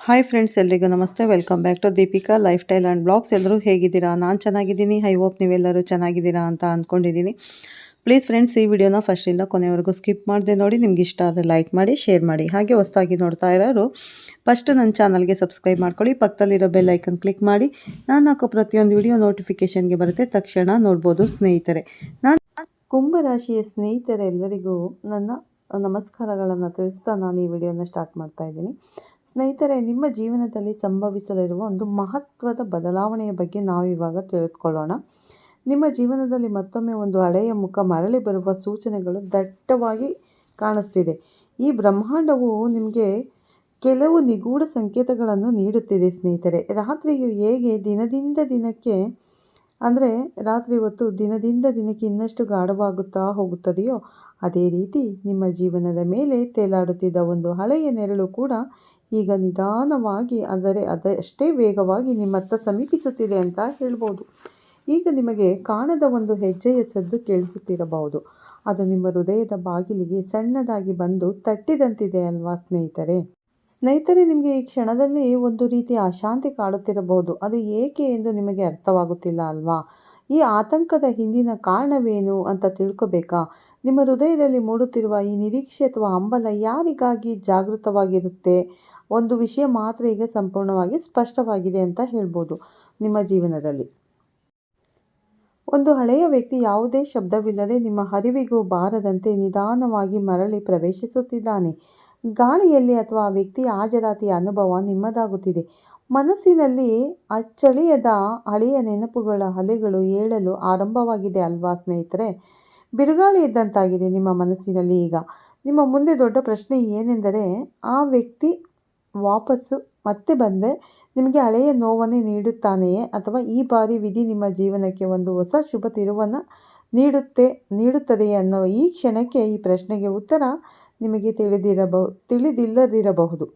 Hi friends, ಎಲ್ರಿಗೂ ನಮಸ್ತೆ. Welcome back to Deepika lifestyle and blogs. ಎಲ್ಲರೂ ಹೇಗಿದ್ದೀರಾ? ನಾನು ಚೆನ್ನಾಗಿದ್ದೀನಿ. ಐ ಹೋಪ್ ನೀವೆಲ್ಲರೂ ಚೆನ್ನಾಗಿದ್ದೀರಾ ಅಂತ ಅಂದ್ಕೊಂಡಿದ್ದೀನಿ. ಪ್ಲೀಸ್ ಫ್ರೆಂಡ್ಸ್, ಈ ವಿಡಿಯೋನ ಫಸ್ಟಿಂದ ಕೊನೆವರೆಗೂ ಸ್ಕಿಪ್ ಮಾಡದೆ ನೋಡಿ. ನಿಮ್ಗೆ ಇಷ್ಟ ಆದರೆ ಲೈಕ್ ಮಾಡಿ, ಶೇರ್ ಮಾಡಿ. ಹಾಗೆ ಹೊಸದಾಗಿ ನೋಡ್ತಾ ಇರೋರು ಫಸ್ಟ್ ನನ್ನ ಚಾನಲ್ಗೆ ಸಬ್ಸ್ಕ್ರೈಬ್ ಮಾಡ್ಕೊಳ್ಳಿ. ಪಕ್ಕದಲ್ಲಿರೋ ಬೆಲ್ ಐಕನ್ ಕ್ಲಿಕ್ ಮಾಡಿ. ನಾನು ಹಾಕೋ ಪ್ರತಿಯೊಂದು ವಿಡಿಯೋ ನೋಟಿಫಿಕೇಷನ್ಗೆ ಬರುತ್ತೆ, ತಕ್ಷಣ ನೋಡ್ಬೋದು. ಸ್ನೇಹಿತರೆ, ನಾನು ಕುಂಭರಾಶಿಯ ಸ್ನೇಹಿತರೆಲ್ಲರಿಗೂ ನನ್ನ ನಮಸ್ಕಾರಗಳನ್ನು ತಿಳಿಸ್ತಾ ನಾನು ಈ ವಿಡಿಯೋನ ಸ್ಟಾರ್ಟ್ ಮಾಡ್ತಾ ಇದ್ದೀನಿ. ಸ್ನೇಹಿತರೆ, ನಿಮ್ಮ ಜೀವನದಲ್ಲಿ ಸಂಭವಿಸಲಿರುವ ಒಂದು ಮಹತ್ವದ ಬದಲಾವಣೆಯ ಬಗ್ಗೆ ನಾವು ಇವಾಗ ತಿಳಿದುಕೊಳ್ಳೋಣ. ನಿಮ್ಮ ಜೀವನದಲ್ಲಿ ಮತ್ತೊಮ್ಮೆ ಒಂದು ಹಳೆಯ ಮುಖ ಮರಳಿ ಬರುವ ಸೂಚನೆಗಳು ದಟ್ಟವಾಗಿ ಕಾಣಿಸ್ತಿದೆ. ಈ ಬ್ರಹ್ಮಾಂಡವು ನಿಮಗೆ ಕೆಲವು ನಿಗೂಢ ಸಂಕೇತಗಳನ್ನು ನೀಡುತ್ತಿದೆ. ಸ್ನೇಹಿತರೆ, ರಾತ್ರಿಯು ಹೇಗೆ ದಿನದಿಂದ ದಿನಕ್ಕೆ ರಾತ್ರಿ ಹೊತ್ತು ದಿನದಿಂದ ದಿನಕ್ಕೆ ಇನ್ನಷ್ಟು ಗಾಢವಾಗುತ್ತಾ ಹೋಗುತ್ತದೆಯೋ, ಅದೇ ರೀತಿ ನಿಮ್ಮ ಜೀವನದ ಮೇಲೆ ತೇಲಾಡುತ್ತಿದ್ದ ಒಂದು ಹಳೆಯ ನೆರಳು ಕೂಡ ಈಗ ನಿಧಾನವಾಗಿ ಅದಷ್ಟೇ ವೇಗವಾಗಿ ನಿಮ್ಮತ್ತ ಸಮೀಪಿಸುತ್ತಿದೆ ಅಂತ ಹೇಳ್ಬೋದು. ಈಗ ನಿಮಗೆ ಕಾಣದ ಒಂದು ಹೆಜ್ಜೆಯ ಸದ್ದು ಕೇಳಿಸುತ್ತಿರಬಹುದು. ಅದು ನಿಮ್ಮ ಹೃದಯದ ಬಾಗಿಲಿಗೆ ಸಣ್ಣದಾಗಿ ಬಂದು ತಟ್ಟಿದಂತಿದೆ ಅಲ್ವಾ ಸ್ನೇಹಿತರೆ, ನಿಮಗೆ ಈ ಕ್ಷಣದಲ್ಲಿ ಒಂದು ರೀತಿಯ ಅಶಾಂತಿ ಕಾಡುತ್ತಿರಬಹುದು. ಅದು ಏಕೆ ಎಂದು ನಿಮಗೆ ಅರ್ಥವಾಗುತ್ತಿಲ್ಲ ಅಲ್ವಾ? ಈ ಆತಂಕದ ಹಿಂದಿನ ಕಾರಣವೇನು ಅಂತ ತಿಳ್ಕೊಬೇಕಾ? ನಿಮ್ಮ ಹೃದಯದಲ್ಲಿ ಮೂಡುತ್ತಿರುವ ಈ ನಿರೀಕ್ಷೆ ಅಥವಾ ಹಂಬಲ ಯಾರಿಗಾಗಿ ಜಾಗೃತವಾಗಿರುತ್ತೆ? ಒಂದು ವಿಷಯ ಮಾತ್ರ ಈಗ ಸಂಪೂರ್ಣವಾಗಿ ಸ್ಪಷ್ಟವಾಗಿದೆ ಅಂತ ಹೇಳ್ಬೋದು. ನಿಮ್ಮ ಜೀವನದಲ್ಲಿ ಒಂದು ಹಳೆಯ ವ್ಯಕ್ತಿ ಯಾವುದೇ ಶಬ್ದವಿಲ್ಲದೆ ನಿಮ್ಮ ಅರಿವಿಗೂ ಬಾರದಂತೆ ನಿಧಾನವಾಗಿ ಮರಳಿ ಪ್ರವೇಶಿಸುತ್ತಿದ್ದಾನೆ. ಗಾಳಿಯಲ್ಲಿ ಅಥವಾ ಆ ವ್ಯಕ್ತಿಯ ಹಾಜರಾತಿಯ ಅನುಭವ ನಿಮ್ಮದಾಗುತ್ತಿದೆ. ಮನಸ್ಸಿನಲ್ಲಿ ಅಚ್ಚಳಿಯದ ಹಳೆಯ ನೆನಪುಗಳ ಅಲೆಗಳು ಏಳಲು ಆರಂಭವಾಗಿದೆ ಅಲ್ವಾ ಸ್ನೇಹಿತರೆ? ಬಿರುಗಾಳಿ ಇದ್ದಂತಾಗಿದೆ ನಿಮ್ಮ ಮನಸ್ಸಿನಲ್ಲಿ. ಈಗ ನಿಮ್ಮ ಮುಂದೆ ದೊಡ್ಡ ಪ್ರಶ್ನೆ ಏನೆಂದರೆ, ಆ ವ್ಯಕ್ತಿ ವಾಪಸ್ಸು ಮತ್ತೆ ಬಂದರೆ ನಿಮಗೆ ಹಳೆಯ ನೋವನ್ನೇ ನೀಡುತ್ತಾನೆಯೇ, ಅಥವಾ ಈ ಬಾರಿ ವಿಧಿ ನಿಮ್ಮ ಜೀವನಕ್ಕೆ ಒಂದು ಹೊಸ ಶುಭ ತಿರುವನ್ನು ನೀಡುತ್ತದೆಯೇ ಅನ್ನೋ ಈ ಕ್ಷಣಕ್ಕೆ ಈ ಪ್ರಶ್ನೆಗೆ ಉತ್ತರ ನಿಮಗೆ ತಿಳಿದಿಲ್ಲದಿರಬಹುದು.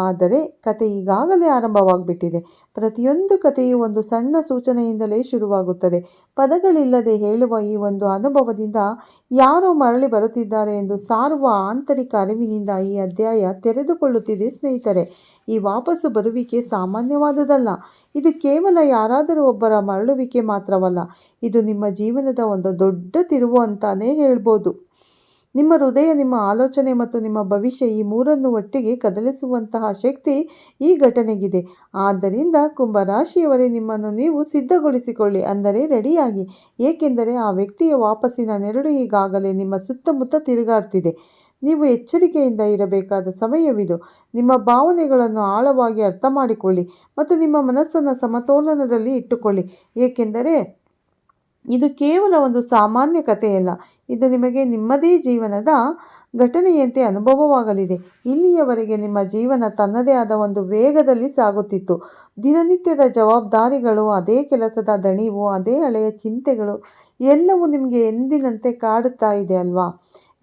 ಆದರೆ ಕತೆ ಈಗಾಗಲೇ ಆರಂಭವಾಗಿಬಿಟ್ಟಿದೆ. ಪ್ರತಿಯೊಂದು ಕಥೆಯು ಒಂದು ಸಣ್ಣ ಸೂಚನೆಯಿಂದಲೇ ಶುರುವಾಗುತ್ತದೆ. ಪದಗಳಿಲ್ಲದೆ ಹೇಳುವ ಈ ಒಂದು ಅನುಭವದಿಂದ ಯಾರೋ ಮರಳಿ ಬರುತ್ತಿದ್ದಾರೆ ಎಂದು ಸಾರುವ ಆಂತರಿಕ ಅರಿವಿನಿಂದ ಈ ಅಧ್ಯಾಯ ತೆರೆದುಕೊಳ್ಳುತ್ತಿದೆ. ಸ್ನೇಹಿತರೆ, ಈ ವಾಪಸ್ಸು ಬರುವಿಕೆ ಸಾಮಾನ್ಯವಾದುದಲ್ಲ. ಇದು ಕೇವಲ ಯಾರಾದರೂ ಒಬ್ಬರ ಮರಳುವಿಕೆ ಮಾತ್ರವಲ್ಲ. ಇದು ನಿಮ್ಮ ಜೀವನದ ಒಂದು ದೊಡ್ಡ ತಿರುವು ಅಂತಾನೇ ಹೇಳ್ಬೋದು. ನಿಮ್ಮ ಹೃದಯ, ನಿಮ್ಮ ಆಲೋಚನೆ ಮತ್ತು ನಿಮ್ಮ ಭವಿಷ್ಯ, ಈ ಮೂರನ್ನು ಒಟ್ಟಿಗೆ ಕದಲಿಸುವಂತಹ ಶಕ್ತಿ ಈ ಘಟನೆಗಿದೆ. ಆದ್ದರಿಂದ ಕುಂಭರಾಶಿಯವರೇ, ನಿಮ್ಮನ್ನು ನೀವು ಸಿದ್ಧಗೊಳಿಸಿಕೊಳ್ಳಿ, ಅಂದರೆ ರೆಡಿಯಾಗಿ. ಏಕೆಂದರೆ ಆ ವ್ಯಕ್ತಿಯ ವಾಪಸ್ಸಿನ ನೆರಳು ಈಗಾಗಲೇ ನಿಮ್ಮ ಸುತ್ತಮುತ್ತ ತಿರುಗಾಡ್ತಿದೆ. ನೀವು ಎಚ್ಚರಿಕೆಯಿಂದ ಇರಬೇಕಾದ ಸಮಯವಿದು. ನಿಮ್ಮ ಭಾವನೆಗಳನ್ನು ಆಳವಾಗಿ ಅರ್ಥ ಮಾಡಿಕೊಳ್ಳಿ ಮತ್ತು ನಿಮ್ಮ ಮನಸ್ಸನ್ನು ಸಮತೋಲನದಲ್ಲಿ ಇಟ್ಟುಕೊಳ್ಳಿ. ಏಕೆಂದರೆ ಇದು ಕೇವಲ ಒಂದು ಸಾಮಾನ್ಯ ಕಥೆಯಲ್ಲ. ಇದು ನಿಮಗೆ ನಿಮ್ಮದೇ ಜೀವನದ ಘಟನೆಯಂತೆ ಅನುಭವವಾಗಲಿದೆ. ಇಲ್ಲಿಯವರೆಗೆ ನಿಮ್ಮ ಜೀವನ ತನ್ನದೇ ಆದ ಒಂದು ವೇಗದಲ್ಲಿ ಸಾಗುತ್ತಿತ್ತು. ದಿನನಿತ್ಯದ ಜವಾಬ್ದಾರಿಗಳು, ಅದೇ ಕೆಲಸದ ದಣಿವು, ಅದೇ ಹಳೆಯ ಚಿಂತೆಗಳು ಎಲ್ಲವೂ ನಿಮಗೆ ಎಂದಿನಂತೆ ಕಾಡುತ್ತಾ ಇದೆ ಅಲ್ವಾ?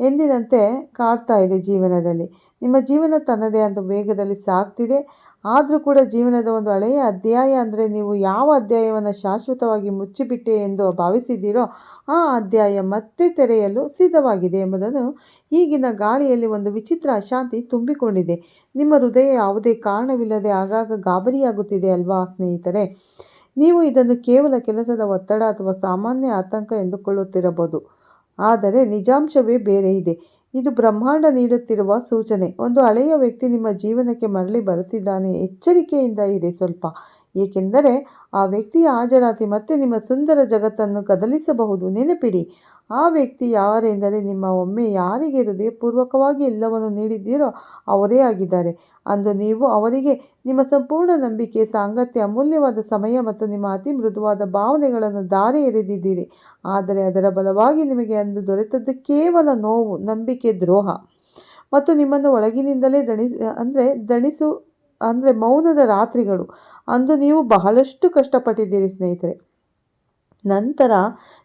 ಎಂದಿನಂತೆ ಕಾಡ್ತಾ ಇದೆ ಜೀವನದಲ್ಲಿ. ನಿಮ್ಮ ಜೀವನ ತನ್ನದೇ ಆದ ವೇಗದಲ್ಲಿ ಸಾಗ್ತಿದೆ. ಆದರೂ ಕೂಡ ಜೀವನದ ಒಂದು ಹಳೆಯ ಅಧ್ಯಾಯ, ನೀವು ಯಾವ ಅಧ್ಯಾಯವನ್ನು ಶಾಶ್ವತವಾಗಿ ಮುಚ್ಚಿಬಿಟ್ಟೆ ಎಂದು ಭಾವಿಸಿದ್ದೀರೋ ಆ ಅಧ್ಯಾಯ ಮತ್ತೆ ತೆರೆಯಲು ಸಿದ್ಧವಾಗಿದೆ ಎಂಬುದನ್ನು ಈಗಿನ ಗಾಳಿಯಲ್ಲಿ ಒಂದು ವಿಚಿತ್ರ ಅಶಾಂತಿ ತುಂಬಿಕೊಂಡಿದೆ. ನಿಮ್ಮ ಹೃದಯ ಯಾವುದೇ ಕಾರಣವಿಲ್ಲದೆ ಆಗಾಗ ಗಾಬರಿಯಾಗುತ್ತಿದೆ ಅಲ್ವಾ ಸ್ನೇಹಿತರೆ? ನೀವು ಇದನ್ನು ಕೇವಲ ಕೆಲಸದ ಒತ್ತಡ ಅಥವಾ ಸಾಮಾನ್ಯ ಆತಂಕ ಎಂದುಕೊಳ್ಳುತ್ತಿರಬಹುದು. ಆದರೆ ನಿಜಾಂಶವೇ ಬೇರೆ ಇದೆ. ಇದು ಬ್ರಹ್ಮಾಂಡ ನೀಡುತ್ತಿರುವ ಸೂಚನೆ. ಒಂದು ಹಳೆಯ ವ್ಯಕ್ತಿ ನಿಮ್ಮ ಜೀವನಕ್ಕೆ ಮರಳಿ ಬರುತ್ತಿದ್ದಾನೆ. ಎಚ್ಚರಿಕೆಯಿಂದ ಇರಿ ಸ್ವಲ್ಪ. ಏಕೆಂದರೆ ಆ ವ್ಯಕ್ತಿಯ ಹಾಜರಾತಿ ಮತ್ತೆ ನಿಮ್ಮ ಸುಂದರ ಜಗತ್ತನ್ನು ಕದಲಿಸಬಹುದು. ನೆನಪಿಡಿ, ಆ ವ್ಯಕ್ತಿ ಯಾರೆಂದರೆ, ನಿಮ್ಮ ಒಮ್ಮೆ ಯಾರಿಗೆ ಹೃದಯಪೂರ್ವಕವಾಗಿ ಎಲ್ಲವನ್ನು ನೀಡಿದ್ದೀರೋ ಅವರೇ ಆಗಿದ್ದಾರೆ. ಅಂದು ನೀವು ಅವರಿಗೆ ನಿಮ್ಮ ಸಂಪೂರ್ಣ ನಂಬಿಕೆ, ಸಾಂಗತ್ಯ, ಅಮೂಲ್ಯವಾದ ಸಮಯ ಮತ್ತು ನಿಮ್ಮ ಅತಿ ಮೃದುವಾದ ಭಾವನೆಗಳನ್ನು ದಾರಿ ಎರೆದಿದ್ದೀರಿ. ಆದರೆ ಅದರ ಬಲವಾಗಿ ನಿಮಗೆ ಅಂದು ದೊರೆತದ್ದು ಕೇವಲ ನೋವು, ನಂಬಿಕೆ, ದ್ರೋಹ ಮತ್ತು ನಿಮ್ಮನ್ನು ಒಳಗಿನಿಂದಲೇ ಮೌನದ ರಾತ್ರಿಗಳು. ಅಂದು ನೀವು ಬಹಳಷ್ಟು ಕಷ್ಟಪಟ್ಟಿದ್ದೀರಿ ಸ್ನೇಹಿತರೆ. ನಂತರ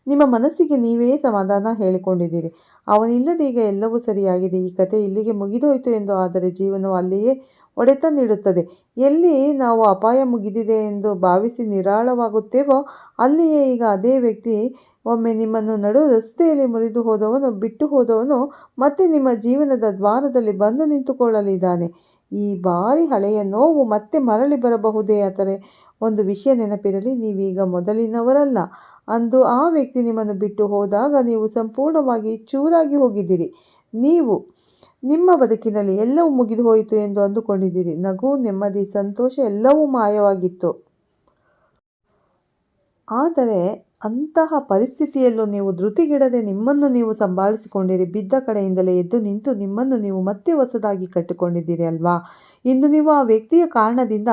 ನಿಮ್ಮ ಮನಸ್ಸಿಗೆ ನೀವೇ ಸಮಾಧಾನ ಹೇಳಿಕೊಂಡಿದ್ದೀರಿ, ಅವನಿಲ್ಲದೆ ಈಗ ಎಲ್ಲವೂ ಸರಿಯಾಗಿದೆ, ಈ ಕತೆ ಇಲ್ಲಿಗೆ ಮುಗಿದೋಯ್ತು ಎಂದು. ಆದರೆ ಜೀವನವು ಅಲ್ಲಿಯೇ ಹೊಡೆತ ನೀಡುತ್ತದೆ. ಎಲ್ಲಿ ನಾವು ಅಪಾಯ ಮುಗಿದಿದೆ ಎಂದು ಭಾವಿಸಿ ನಿರಾಳವಾಗುತ್ತೇವೋ ಅಲ್ಲಿಯೇ ಈಗ ಅದೇ ವ್ಯಕ್ತಿ ಒಮ್ಮೆ ನಿಮ್ಮನ್ನು ನಡು ರಸ್ತೆಯಲ್ಲಿ ಬಿಟ್ಟು ಹೋದವನು ಮತ್ತೆ ನಿಮ್ಮ ಜೀವನದ ದ್ವಾರದಲ್ಲಿ ಬಂದು ನಿಂತುಕೊಳ್ಳಲಿದ್ದಾನೆ. ಈ ಬಾರಿ ಹಳೆಯ ನೋವು ಮತ್ತೆ ಮರಳಿ ಬರಬಹುದೇ ಆದರೆ ಒಂದು ವಿಷಯ ನೆನಪಿರಲಿ, ನೀವೀಗ ಮೊದಲಿನವರಲ್ಲ. ಅಂದು ಆ ವ್ಯಕ್ತಿ ನಿಮ್ಮನ್ನು ಬಿಟ್ಟು ಹೋದಾಗ ನೀವು ಸಂಪೂರ್ಣವಾಗಿ ಚೂರಾಗಿ ಹೋಗಿದ್ದೀರಿ. ನೀವು ನಿಮ್ಮ ಬದುಕಿನಲ್ಲಿ ಎಲ್ಲವೂ ಮುಗಿದು ಹೋಯಿತು ಎಂದು ಅಂದುಕೊಂಡಿದ್ದೀರಿ. ನಗು, ನೆಮ್ಮದಿ, ಸಂತೋಷ ಎಲ್ಲವೂ ಮಾಯವಾಗಿತ್ತು. ಆದರೆ ಅಂತಹ ಪರಿಸ್ಥಿತಿಯಲ್ಲೂ ನೀವು ಧೃತಿಗೆಡದೆ ನಿಮ್ಮನ್ನು ನೀವು ಸಂಭಾಳಿಸಿಕೊಂಡಿರಿ. ಬಿದ್ದ ಕಡೆಯಿಂದಲೇ ಎದ್ದು ನಿಂತು ನಿಮ್ಮನ್ನು ನೀವು ಮತ್ತೆ ಹೊಸದಾಗಿ ಕಟ್ಟಿಕೊಂಡಿದ್ದೀರಿ ಅಲ್ವಾ? ಇಂದು ನೀವು ಆ ವ್ಯಕ್ತಿಯ ಕಾರಣದಿಂದ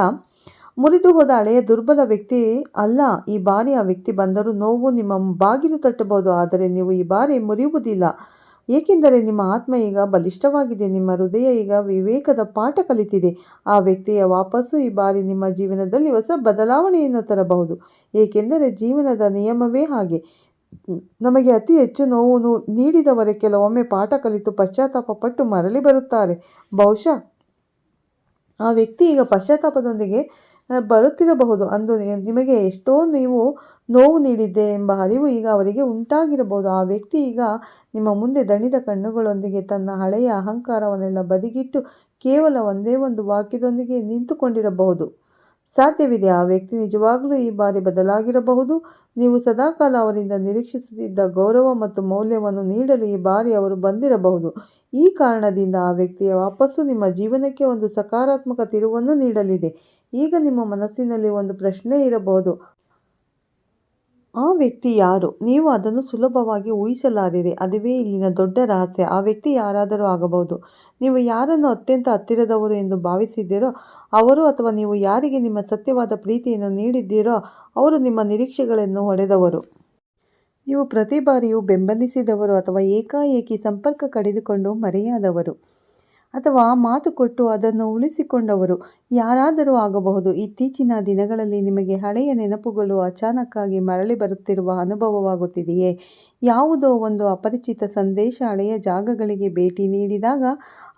ಮುರಿದು ಹೋದ ಹಳೆಯ ದುರ್ಬಲ ವ್ಯಕ್ತಿ ಅಲ್ಲ. ಈ ಬಾರಿ ಆ ವ್ಯಕ್ತಿ ಬಂದರೂ ನೋವು ನಿಮ್ಮ ಬಾಗಿಲು ತಟ್ಟಬಹುದು, ಆದರೆ ನೀವು ಈ ಬಾರಿ ಮುರಿಯುವುದಿಲ್ಲ. ಏಕೆಂದರೆ ನಿಮ್ಮ ಆತ್ಮ ಈಗ ಬಲಿಷ್ಠವಾಗಿದೆ. ನಿಮ್ಮ ಹೃದಯ ಈಗ ವಿವೇಕದ ಪಾಠ ಕಲಿತಿದೆ. ಆ ವ್ಯಕ್ತಿಯ ವಾಪಸ್ಸು ಈ ಬಾರಿ ನಿಮ್ಮ ಜೀವನದಲ್ಲಿ ಹೊಸ ಬದಲಾವಣೆಯನ್ನು ತರಬಹುದು. ಏಕೆಂದರೆ ಜೀವನದ ನಿಯಮವೇ ಹಾಗೆ. ನಮಗೆ ಅತಿ ಹೆಚ್ಚು ನೋವು ನೀಡಿದವರೇ ಕೆಲವೊಮ್ಮೆ ಪಾಠ ಕಲಿತು ಪಶ್ಚಾತ್ತಾಪ ಪಟ್ಟು ಮರಳಿ ಬರುತ್ತಾರೆ. ಬಹುಶಃ ಆ ವ್ಯಕ್ತಿ ಈಗ ಪಶ್ಚಾತ್ತಾಪದೊಂದಿಗೆ ಬರುತ್ತಿರಬಹುದು. ಅಂದು ನಿಮಗೆ ಎಷ್ಟೋ ನೀವು ನೋವು ನೀಡಿದ್ದೆ ಎಂಬ ಅರಿವು ಈಗ ಅವರಿಗೆ ಉಂಟಾಗಿರಬಹುದು. ಆ ವ್ಯಕ್ತಿ ಈಗ ನಿಮ್ಮ ಮುಂದೆ ದಣಿದ ಕಣ್ಣುಗಳೊಂದಿಗೆ ತನ್ನ ಹಳೆಯ ಅಹಂಕಾರವನ್ನೆಲ್ಲ ಬದಿಗಿಟ್ಟು ಕೇವಲ ಒಂದೇ ಒಂದು ವಾಕ್ಯದೊಂದಿಗೆ ನಿಂತುಕೊಂಡಿರಬಹುದು. ಸಾಧ್ಯವಿದೆ ಆ ವ್ಯಕ್ತಿ ನಿಜವಾಗಲೂ ಈ ಬಾರಿ ಬದಲಾಗಿರಬಹುದು. ನೀವು ಸದಾಕಾಲ ಅವರಿಂದ ನಿರೀಕ್ಷಿಸುತ್ತಿದ್ದ ಗೌರವ ಮತ್ತು ಮೌಲ್ಯವನ್ನು ನೀಡಲು ಈ ಬಾರಿ ಅವರು ಬಂದಿರಬಹುದು. ಈ ಕಾರಣದಿಂದ ಆ ವ್ಯಕ್ತಿಯ ವಾಪಸ್ಸು ನಿಮ್ಮ ಜೀವನಕ್ಕೆ ಒಂದು ಸಕಾರಾತ್ಮಕ ತಿರುವನ್ನು ನೀಡಲಿದೆ. ಈಗ ನಿಮ್ಮ ಮನಸ್ಸಿನಲ್ಲಿ ಒಂದು ಪ್ರಶ್ನೆ ಇರಬಹುದು, ಆ ವ್ಯಕ್ತಿ ಯಾರು? ನೀವು ಅದನ್ನು ಸುಲಭವಾಗಿ ಊಹಿಸಲಾರಿರಿ. ಅದುವೇ ಇಲ್ಲಿನ ದೊಡ್ಡ ರಹಸ್ಯ. ಆ ವ್ಯಕ್ತಿ ಯಾರಾದರೂ ಆಗಬಹುದು. ನೀವು ಯಾರನ್ನು ಅತ್ಯಂತ ಹತ್ತಿರದವರು ಎಂದು ಭಾವಿಸಿದ್ದೀರೋ ಅವರು, ಅಥವಾ ನೀವು ಯಾರಿಗೆ ನಿಮ್ಮ ಸತ್ಯವಾದ ಪ್ರೀತಿಯನ್ನು ನೀಡಿದ್ದೀರೋ ಅವರು ನಿಮ್ಮ ನಿರೀಕ್ಷೆಗಳನ್ನು ಹೊಡೆದವರು. ನೀವು ಪ್ರತಿ ಬಾರಿಯೂ ಬೆಂಬಲಿಸಿದವರು, ಅಥವಾ ಏಕಾಏಕಿ ಸಂಪರ್ಕ ಕಡಿದುಕೊಂಡು ಮರೆಯಾದವರು, ಅಥವಾ ಮಾತು ಕೊಟ್ಟು ಅದನ್ನು ಉಳಿಸಿಕೊಂಡವರು ಯಾರಾದರೂ ಆಗಬಹುದು. ಇತ್ತೀಚಿನ ದಿನಗಳಲ್ಲಿ ನಿಮಗೆ ಹಳೆಯ ನೆನಪುಗಳು ಅಚಾನಕ್ಕಾಗಿ ಮರಳಿ ಬರುತ್ತಿರುವ ಅನುಭವವಾಗುತ್ತಿದೆಯೇ? ಯಾವುದೋ ಒಂದು ಅಪರಿಚಿತ ಸಂದೇಶ, ಹಳೆಯ ಜಾಗಗಳಿಗೆ ಭೇಟಿ ನೀಡಿದಾಗ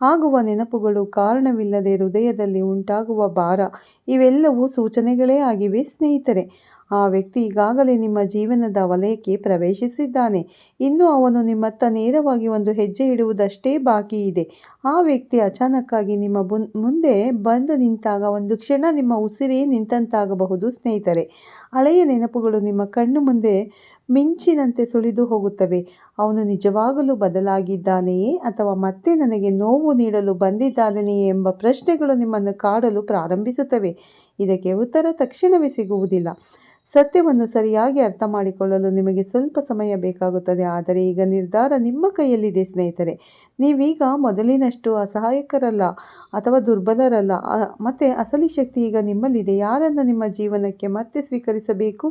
ಆಗುವ ನೆನಪುಗಳು, ಕಾರಣವಿಲ್ಲದೆ ಹೃದಯದಲ್ಲಿ ಉಂಟಾಗುವ ಭಾರ, ಇವೆಲ್ಲವೂ ಸೂಚನೆಗಳೇ ಆಗಿವೆ ಸ್ನೇಹಿತರೆ. ಆ ವ್ಯಕ್ತಿ ಈಗಾಗಲೇ ನಿಮ್ಮ ಜೀವನದ ವಲಯಕ್ಕೆ ಪ್ರವೇಶಿಸಿದ್ದಾನೆ. ಇನ್ನು ಅವನು ನಿಮ್ಮತ್ತ ನೇರವಾಗಿ ಒಂದು ಹೆಜ್ಜೆ ಇಡುವುದಷ್ಟೇ ಬಾಕಿ ಇದೆ. ಆ ವ್ಯಕ್ತಿ ಅಚಾನಕ್ಕಾಗಿ ನಿಮ್ಮ ಮುಂದೆ ಬಂದು ನಿಂತಾಗ ಒಂದು ಕ್ಷಣ ನಿಮ್ಮ ಉಸಿರೇ ನಿಂತಂತಾಗಬಹುದು ಸ್ನೇಹಿತರೆ. ಹಳೆಯ ನೆನಪುಗಳು ನಿಮ್ಮ ಕಣ್ಣು ಮುಂದೆ ಮಿಂಚಿನಂತೆ ಸುಳಿದು ಹೋಗುತ್ತವೆ. ಅವನು ನಿಜವಾಗಲೂ ಬದಲಾಗಿದ್ದಾನೆಯೇ, ಅಥವಾ ಮತ್ತೆ ನನಗೆ ನೋವು ನೀಡಲು ಬಂದಿದ್ದಾನೆಯೇ ಎಂಬ ಪ್ರಶ್ನೆಗಳು ನಿಮ್ಮನ್ನು ಕಾಡಲು ಪ್ರಾರಂಭಿಸುತ್ತವೆ. ಇದಕ್ಕೆ ಉತ್ತರ ತಕ್ಷಣವೇ ಸಿಗುವುದಿಲ್ಲ. ಸತ್ಯವನ್ನು ಸರಿಯಾಗಿ ಅರ್ಥ ಮಾಡಿಕೊಳ್ಳಲು ನಿಮಗೆ ಸ್ವಲ್ಪ ಸಮಯ ಬೇಕಾಗುತ್ತದೆ. ಆದರೆ ಈಗ ನಿರ್ಧಾರ ನಿಮ್ಮ ಕೈಯಲ್ಲಿದೆ ಸ್ನೇಹಿತರೆ. ನೀವೀಗ ಮೊದಲಿನಷ್ಟು ಅಸಹಾಯಕರಲ್ಲ ಅಥವಾ ದುರ್ಬಲರಲ್ಲ. ಮತ್ತು ಅಸಲಿ ಶಕ್ತಿ ಈಗ ನಿಮ್ಮಲ್ಲಿದೆ. ಯಾರನ್ನು ನಿಮ್ಮ ಜೀವನಕ್ಕೆ ಮತ್ತೆ ಸ್ವೀಕರಿಸಬೇಕು,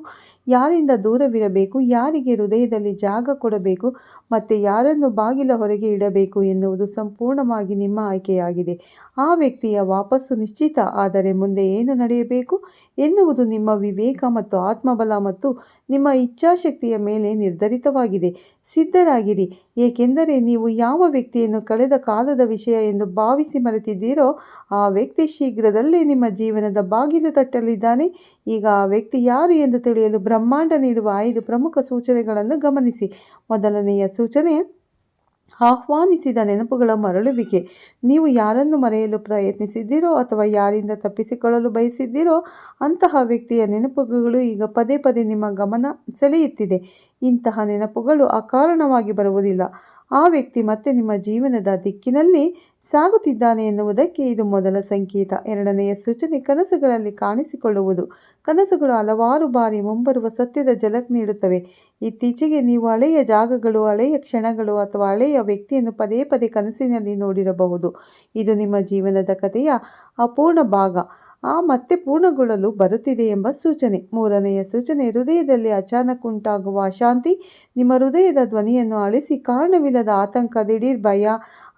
ಯಾರಿಂದ ದೂರವಿರಬೇಕು, ಯಾರಿಗೆ ಹೃದಯದಲ್ಲಿ ಜಾಗ ಕೊಡಬೇಕು ಮತ್ತು ಯಾರನ್ನು ಬಾಗಿಲ ಹೊರಗೆ ಇಡಬೇಕು ಎನ್ನುವುದು ಸಂಪೂರ್ಣವಾಗಿ ನಿಮ್ಮ ಆಯ್ಕೆಯಾಗಿದೆ. ಆ ವ್ಯಕ್ತಿಯ ವಾಪಸ್ಸು ನಿಶ್ಚಿತ, ಆದರೆ ಮುಂದೆ ಏನು ನಡೆಯಬೇಕು ಎನ್ನುವುದು ನಿಮ್ಮ ವಿವೇಕ ಮತ್ತು ಆತ್ಮಬಲ ಮತ್ತು ನಿಮ್ಮ ಇಚ್ಛಾಶಕ್ತಿಯ ಮೇಲೆ ನಿರ್ಧರಿತವಾಗಿದೆ. ಸಿದ್ಧರಾಗಿರಿ, ಏಕೆಂದರೆ ನೀವು ಯಾವ ವ್ಯಕ್ತಿಯನ್ನು ಕಳೆದ ಕಾಲದ ವಿಷಯ ಎಂದು ಭಾವಿಸಿ ಮರೆತಿದ್ದೀರೋ ಆ ವ್ಯಕ್ತಿ ಶೀಘ್ರದಲ್ಲೇ ನಿಮ್ಮ ಜೀವನದ ಬಾಗಿಲು ತಟ್ಟಲಿದ್ದಾನೆ. ಈಗ ಆ ವ್ಯಕ್ತಿ ಯಾರು ಎಂದು ತಿಳಿಯಲು ಬ್ರಹ್ಮಾಂಡ ನೀಡುವ 5 ಪ್ರಮುಖ ಸೂಚನೆಗಳನ್ನು ಗಮನಿಸಿ. ಮೊದಲನೆಯ ಸೂಚನೆ, ಆಹ್ವಾನಿಸಿದ ನೆನಪುಗಳ ಮರಳುವಿಕೆ. ನೀವು ಯಾರನ್ನು ಮರೆಯಲು ಪ್ರಯತ್ನಿಸಿದ್ದೀರೋ ಅಥವಾ ಯಾರಿಂದ ತಪ್ಪಿಸಿಕೊಳ್ಳಲು ಬಯಸಿದ್ದೀರೋ ಅಂತಹ ವ್ಯಕ್ತಿಯ ನೆನಪುಗಳು ಈಗ ಪದೇ ಪದೇ ನಿಮ್ಮ ಗಮನ ಸೆಳೆಯುತ್ತಿದೆ. ಇಂತಹ ನೆನಪುಗಳು ಅಕಾರಣವಾಗಿ ಬರುವುದಿಲ್ಲ. ಆ ವ್ಯಕ್ತಿ ಮತ್ತೆ ನಿಮ್ಮ ಜೀವನದ ದಿಕ್ಕಿನಲ್ಲಿ ಸಾಗುತ್ತಿದ್ದಾನೆ ಎನ್ನುವುದಕ್ಕೆ ಇದು ಮೊದಲ ಸಂಕೇತ. ಎರಡನೆಯ ಸೂಚನೆ, ಕನಸುಗಳಲ್ಲಿ ಕಾಣಿಸಿಕೊಳ್ಳುವುದು. ಕನಸುಗಳು ಹಲವಾರು ಬಾರಿ ಮುಂಬರುವ ಸತ್ಯದ ಝಲಕ್ ನೀಡುತ್ತವೆ. ಇತ್ತೀಚೆಗೆ ನೀವು ಹಳೆಯ ಜಾಗಗಳು, ಹಳೆಯ ಕ್ಷಣಗಳು ಅಥವಾ ಹಳೆಯ ವ್ಯಕ್ತಿಯನ್ನು ಪದೇ ಪದೇ ಕನಸಿನಲ್ಲಿ ನೋಡಿರಬಹುದು. ಇದು ನಿಮ್ಮ ಜೀವನದ ಕಥೆಯ ಅಪೂರ್ಣ ಭಾಗ ಮತ್ತೆ ಪೂರ್ಣಗೊಳ್ಳಲು ಬರುತ್ತಿದೆ ಎಂಬ ಸೂಚನೆ. ಮೂರನೆಯ ಸೂಚನೆ, ಹೃದಯದಲ್ಲಿ ಅಚಾನಕ್ ಉಂಟಾಗುವ ಅಶಾಂತಿ. ನಿಮ್ಮ ಹೃದಯದ ಧ್ವನಿಯನ್ನು ಅಳಿಸಿ ಕಾರಣವಿಲ್ಲದ ಆತಂಕ, ದಿಢೀರ್ ಭಯ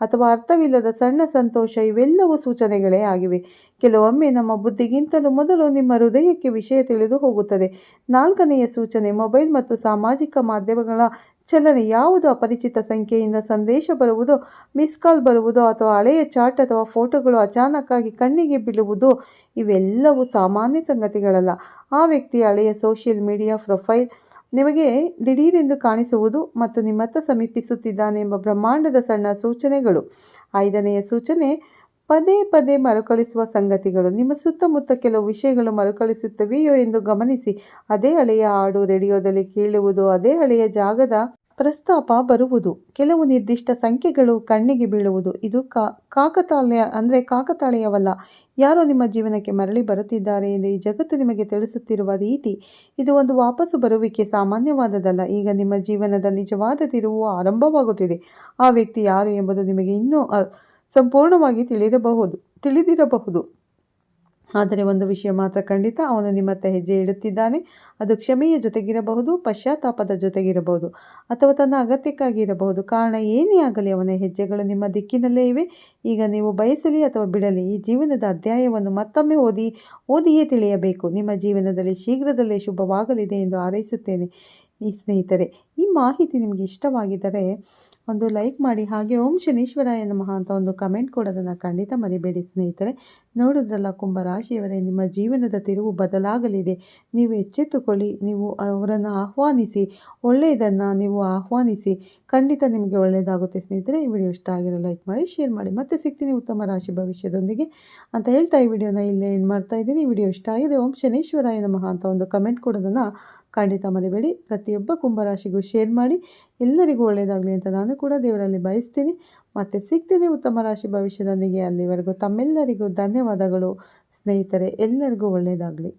ಅಥವಾ ಅರ್ಥವಿಲ್ಲದ ಸಣ್ಣ ಸಂತೋಷ, ಇವೆಲ್ಲವೂ ಸೂಚನೆಗಳೇ ಆಗಿವೆ. ಕೆಲವೊಮ್ಮೆ ನಮ್ಮ ಬುದ್ಧಿಗಿಂತಲೂ ಮೊದಲು ನಿಮ್ಮ ಹೃದಯಕ್ಕೆ ವಿಷಯ ತಿಳಿದು ಹೋಗುತ್ತದೆ. ನಾಲ್ಕನೆಯ ಸೂಚನೆ, ಮೊಬೈಲ್ ಮತ್ತು ಸಾಮಾಜಿಕ ಮಾಧ್ಯಮಗಳ ಚಲನೆ. ಯಾವುದು ಅಪರಿಚಿತ ಸಂಖ್ಯೆಯಿಂದ ಸಂದೇಶ ಬರುವುದೋ, ಮಿಸ್ ಕಾಲ್ ಬರುವುದೋ ಅಥವಾ ಹಳೆಯ ಚಾಟ್ ಅಥವಾ ಫೋಟೋಗಳು ಅಚಾನಕ್ಕಾಗಿ ಕಣ್ಣಿಗೆ ಬೀಳುವುದೋ ಇವೆಲ್ಲವೂ ಸಾಮಾನ್ಯ ಸಂಗತಿಗಳಲ್ಲ. ಆ ವ್ಯಕ್ತಿಯ ಹಳೆಯ ಸೋಷಿಯಲ್ ಮೀಡಿಯಾ ಪ್ರೊಫೈಲ್ ನಿಮಗೆ ದಿಢೀರೆಂದು ಕಾಣಿಸುವುದು ಮತ್ತು ನಿಮ್ಮತ್ತ ಸಮೀಪಿಸುತ್ತಿದ್ದಾನೆ ಎಂಬ ಬ್ರಹ್ಮಾಂಡದ ಸಣ್ಣ ಸೂಚನೆಗಳು. ಐದನೆಯ ಸೂಚನೆ, ಪದೇ ಪದೇ ಮರುಕಳಿಸುವ ಸಂಗತಿಗಳು ನಿಮ್ಮ ಸುತ್ತಮುತ್ತ ಕೆಲವು ವಿಷಯಗಳು ಮರುಕಳಿಸುತ್ತವೆಯೋ ಎಂದು ಗಮನಿಸಿ. ಅದೇ ಹಳೆಯ ಹಾಡು ರೇಡಿಯೋದಲ್ಲಿ ಕೇಳುವುದು, ಅದೇ ಹಳೆಯ ಜಾಗದ ಪ್ರಸ್ತಾಪ ಬರುವುದು, ಕೆಲವು ನಿರ್ದಿಷ್ಟ ಸಂಖ್ಯೆಗಳು ಕಣ್ಣಿಗೆ ಬೀಳುವುದು. ಇದು ಕಾಕತಾಳೀಯವಲ್ಲ. ಯಾರೋ ನಿಮ್ಮ ಜೀವನಕ್ಕೆ ಮರಳಿ ಬರುತ್ತಿದ್ದಾರೆ ಎಂದು ಈ ಜಗತ್ತು ನಿಮಗೆ ತಿಳಿಸುತ್ತಿರುವ ರೀತಿ. ಇದು ಒಂದು ವಾಪಸ್ಸು ಬರುವಿಕೆ ಸಾಮಾನ್ಯವಾದದ್ದಲ್ಲ. ಈಗ ನಿಮ್ಮ ಜೀವನದ ನಿಜವಾದ ತಿರುವು ಆರಂಭವಾಗುತ್ತಿದೆ. ಆ ವ್ಯಕ್ತಿ ಯಾರು ಎಂಬುದು ನಿಮಗೆ ಇನ್ನೂ ಸಂಪೂರ್ಣವಾಗಿ ತಿಳಿದಿರಬಹುದು. ಆದರೆ ಒಂದು ವಿಷಯ ಮಾತ್ರ ಖಂಡಿತ, ಅವನು ನಿಮ್ಮತ್ತ ಹೆಜ್ಜೆ ಇಡುತ್ತಿದ್ದಾನೆ. ಅದು ಕ್ಷಮೆಯ ಜೊತೆಗಿರಬಹುದು, ಪಶ್ಚಾತ್ತಾಪದ ಜೊತೆಗಿರಬಹುದು, ಅಥವಾ ತನ್ನ ಅಗತ್ಯಕ್ಕಾಗಿ ಇರಬಹುದು. ಕಾರಣ ಏನೇ ಆಗಲಿ, ಅವನ ಹೆಜ್ಜೆಗಳು ನಿಮ್ಮ ದಿಕ್ಕಿನಲ್ಲೇ ಇವೆ. ಈಗ ನೀವು ಬಯಸಲಿ ಅಥವಾ ಬಿಡಲಿ, ಈ ಜೀವನದ ಅಧ್ಯಾಯವನ್ನು ಮತ್ತೊಮ್ಮೆ ಓದಿಯೇ ತಿಳಿಯಬೇಕು. ನಿಮ್ಮ ಜೀವನದಲ್ಲಿ ಶೀಘ್ರದಲ್ಲೇ ಶುಭವಾಗಲಿದೆ ಎಂದು ಹಾರೈಸುತ್ತೇನೆ. ಸ್ನೇಹಿತರೆ, ಈ ಮಾಹಿತಿ ನಿಮಗೆ ಇಷ್ಟವಾಗಿದ್ದರೆ ಒಂದು ಲೈಕ್ ಮಾಡಿ. ಹಾಗೆ ಓಂ ಶನೀಶ್ವರಾಯ ನಮಃ ಅಂತ ಒಂದು ಕಮೆಂಟ್ ಕೊಡೋದನ್ನು ಖಂಡಿತ ಮರಿಬೇಡಿ ಸ್ನೇಹಿತರೆ. ನೋಡಿದ್ರಲ್ಲ ಕುಂಭರಾಶಿಯವರೇ, ನಿಮ್ಮ ಜೀವನದ ತಿರುವು ಬದಲಾಗಲಿದೆ. ನೀವು ಎಚ್ಚೆತ್ತುಕೊಳ್ಳಿ. ನೀವು ಅವರನ್ನು ಆಹ್ವಾನಿಸಿ, ಒಳ್ಳೆಯದನ್ನು ನೀವು ಆಹ್ವಾನಿಸಿ. ಖಂಡಿತ ನಿಮಗೆ ಒಳ್ಳೆಯದಾಗುತ್ತೆ ಸ್ನೇಹಿತರೆ. ಈ ವಿಡಿಯೋ ಇಷ್ಟ ಆಗಿರೋ ಲೈಕ್ ಮಾಡಿ, ಶೇರ್ ಮಾಡಿ. ಮತ್ತೆ ಸಿಗ್ತೀನಿ ಉತ್ತಮ ರಾಶಿ ಭವಿಷ್ಯದೊಂದಿಗೆ ಅಂತ ಹೇಳ್ತಾ ಈ ವಿಡಿಯೋನ ಇಲ್ಲೇ ಏನು ಮಾಡ್ತಾ ಇದ್ದೀನಿ. ಈ ವಿಡಿಯೋ ಇಷ್ಟ ಆಗಿದೆ, ಓಂ ಶನೀಶ್ವರಾಯ ನಮಃ ಅಂತ ಒಂದು ಕಮೆಂಟ್ ಕೊಡೋದನ್ನು ಖಂಡಿತ ಮರಿಬೇಡಿ. ಪ್ರತಿಯೊಬ್ಬ ಕುಂಭರಾಶಿಗೂ ಶೇರ್ ಮಾಡಿ. ಎಲ್ಲರಿಗೂ ಒಳ್ಳೆಯದಾಗಲಿ ಅಂತ ನಾನು ಕೂಡ ದೇವರಲ್ಲಿ ಬಯಸ್ತೀನಿ. ಮತ್ತೆ ಸಿಗ್ತೀನಿ ಉತ್ತಮ ರಾಶಿ ಭವಿಷ್ಯದೊಂದಿಗೆ. ಅಲ್ಲಿವರೆಗೂ ತಮ್ಮೆಲ್ಲರಿಗೂ ಧನ್ಯವಾದಗಳು ಸ್ನೇಹಿತರೆ. ಎಲ್ಲರಿಗೂ ಒಳ್ಳೆಯದಾಗಲಿ.